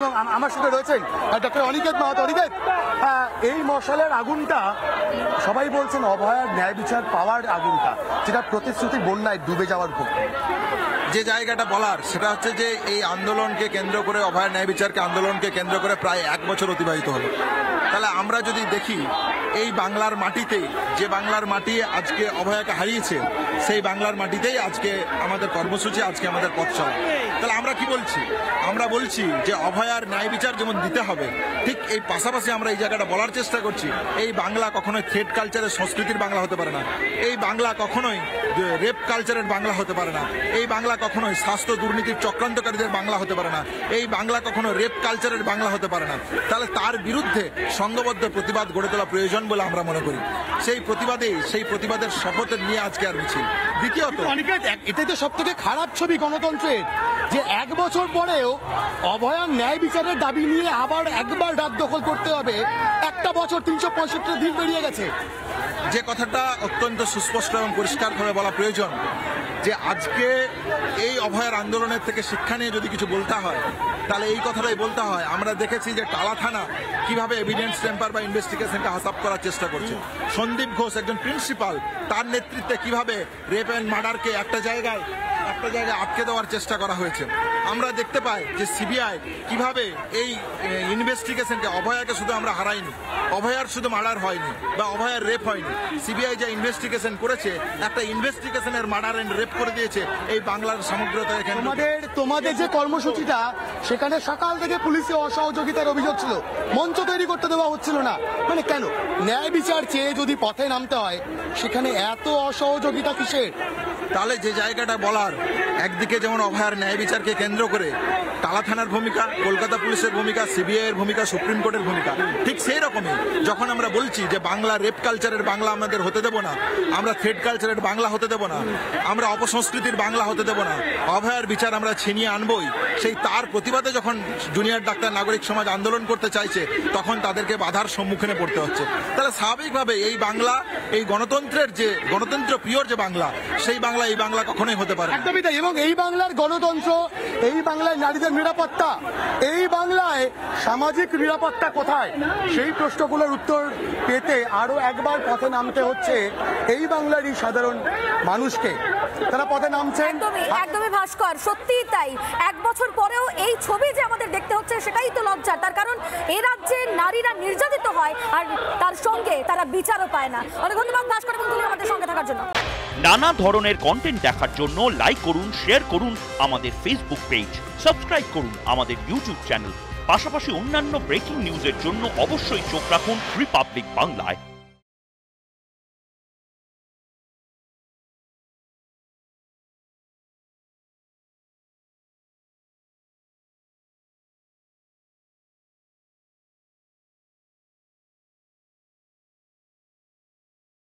আমার সাথে রয়েছেন ডক্টর অনিকেত মাহাতো। অনিকেত, এই মশালের আগুনটা সবাই বলছেন অভয়ার ন্যায় বিচার পাওয়ার আগুনটা, যেটা প্রতিশ্রুতি বন্যায় ডুবে যাওয়ার ভোগ। যে জায়গাটা বলার সেটা হচ্ছে যে এই আন্দোলনকে কেন্দ্র করে, অভয়ার ন্যায় বিচারকে আন্দোলনকে কেন্দ্র করে প্রায় 1 বছর অতিবাহিত হলো। তাহলে আমরা যদি দেখি এই বাংলার মাটিতেই, যে বাংলার মাটি আজকে অভয়াকে হারিয়েছে, সেই বাংলার মাটিতেই আজকে আমাদের কর্মসূচি, আজকে আমাদের পথ চলা। তাহলে আমরা কি বলছি? আমরা বলছি যে অভয়ার ন্যায় বিচার যেমন দিতে হবে, ঠিক এই পাশাপাশি আমরা এই জায়গাটা বলার চেষ্টা করছি এই বাংলা কখনোই থ্রেড কালচারের সংস্কৃতির বাংলা হতে পারে না। এই বাংলা কখনোই রেপ কালচারের বাংলা হতে পারে না। এই বাংলা কখনোই স্বাস্থ্য দুর্নীতির চক্রান্তকারীদের বাংলা হতে পারে না। এই বাংলা কখনো রেপ কালচারের বাংলা হতে পারে না। তাহলে তার বিরুদ্ধে সংঘবদ্ধ প্রতিবাদ গড়ে তোলা প্রয়োজন বলে আমরা মনে করি। সেই প্রতিবাদের শপথ নিয়ে আজকে আর মিছিল। দ্বিতীয়ত, এটাই তো সব থেকে খারাপ ছবি গণতন্ত্রের, যে 1 বছর পরেও অভয়ার ন্যায় বিচারের দাবি নিয়ে আবার একবার ডাক দখল করতে হবে। একটা বছর 365 দিন বেরিয়ে গেছে। যে কথাটা অত্যন্ত সুস্পষ্ট এবং পরিষ্কারভাবে বলা প্রয়োজন যে আজকে এই অভয়ার আন্দোলনের থেকে শিক্ষা নিয়ে যদি কিছু বলতে হয় তাহলে এই কথাটাই বলতে হয়। আমরা দেখেছি যে টালা থানা কিভাবে এভিডেন্স টেম্পার বা ইনভেস্টিগেশনকে হাসাব করার চেষ্টা করছে। সন্দীপ ঘোষ একজন প্রিন্সিপাল, তার নেতৃত্বে কিভাবে রেপ অ্যান্ড মার্ডারকে একটা জায়গায় আটকে দেওয়ার চেষ্টা করা হয়েছে। আমরা দেখতে পাই যে সিবিআই কিভাবে এই ইনভেস্টিগেশনকে, অভয়াকে শুধু আমরা হারাইনি, অভয়ার শুধু মার্ডার হয়নি বা অভয়ার রেপ হয়নি, সিবিআই যে ইনভেস্টিগেশন করেছে একটা ইনভেস্টিগেশনের মার্ডার এন্ড রেপ করে দিয়েছে এই বাংলার সমগ্রতা। এখানে তোমাদের যে কর্মসূচিটা, সেখানে সকাল থেকে পুলিশের অসহযোগিতার অভিযোগ ছিল, মঞ্চ তৈরি করতে দেওয়া হচ্ছিল না। মানে কেন? ন্যায় বিচার চেয়ে যদি পথে নামতে হয় সেখানে এত অসহযোগিতা কিসের? তাহলে যে জায়গাটা বলার, একদিকে যেমন অভয়ার ন্যায় বিচারকে কেন্দ্র করে টালা থানার ভূমিকা, কলকাতা পুলিশের ভূমিকা, সিবিআই এর ভূমিকা, সুপ্রিম কোর্টের ভূমিকা, ঠিক সেই রকমই যখন আমরা বলছি যে বাংলা রেপ কালচারের বাংলা আমাদের হতে দেব না, আমরা থ্রেড কালচারের বাংলা হতে দেব না, আমরা অপসংস্কৃতির বাংলা হতে দেব না, অভয়ার বিচার আমরা ছিনিয়ে আনবই, সেই তার প্রতিবাদে যখন জুনিয়র ডাক্তার নাগরিক সমাজ আন্দোলন করতে চাইছে তখন তাদেরকে বাধার সম্মুখীনে পড়তে হচ্ছে। তাহলে স্বাভাবিকভাবে এই বাংলা, এই গণতন্ত্রের যে গণতন্ত্র প্রিয় যে বাংলা, সেই বাংলা এই বাংলা কখনোই হতে পারে না। এবং এই বাংলার গণতন্ত্র, এই বাংলায় নারীদের নিরাপত্তা, এই বাংলায় সামাজিক নিরাপত্তা কোথায়, সেই প্রশ্নগুলোর উত্তর পেতে আরো একবার পথে নামতে হচ্ছে এই বাংলারই সাধারণ মানুষকে। তারা পথে নামছেন। একদমই ভাস্কর, সত্যিই তাই। 1 বছর পরেও এই ছবি যে আমাদের দেখতে হচ্ছে সেটাই তো লজ্জার। তার কারণ এই রাজ্যে নারীরা নির্যাতিত হয় আর তার সঙ্গে তারা বিচারও পায় না। অনেক ধন্যবাদ ভাস্কর এবং তুমি আমাদের সঙ্গে থাকার জন্য। নানা ধরনের কন্টেন্ট দেখার জন্য লাইক করুন, শেয়ার করুন আমাদের ফেসবুক পেজ, সাবস্ক্রাইব করুন আমাদের ইউটিউব চ্যানেল। পাশাপাশি অন্যান্য ব্রেকিং নিউজের জন্য অবশ্যই চোখ রাখুন রিপাবলিক বাংলায়।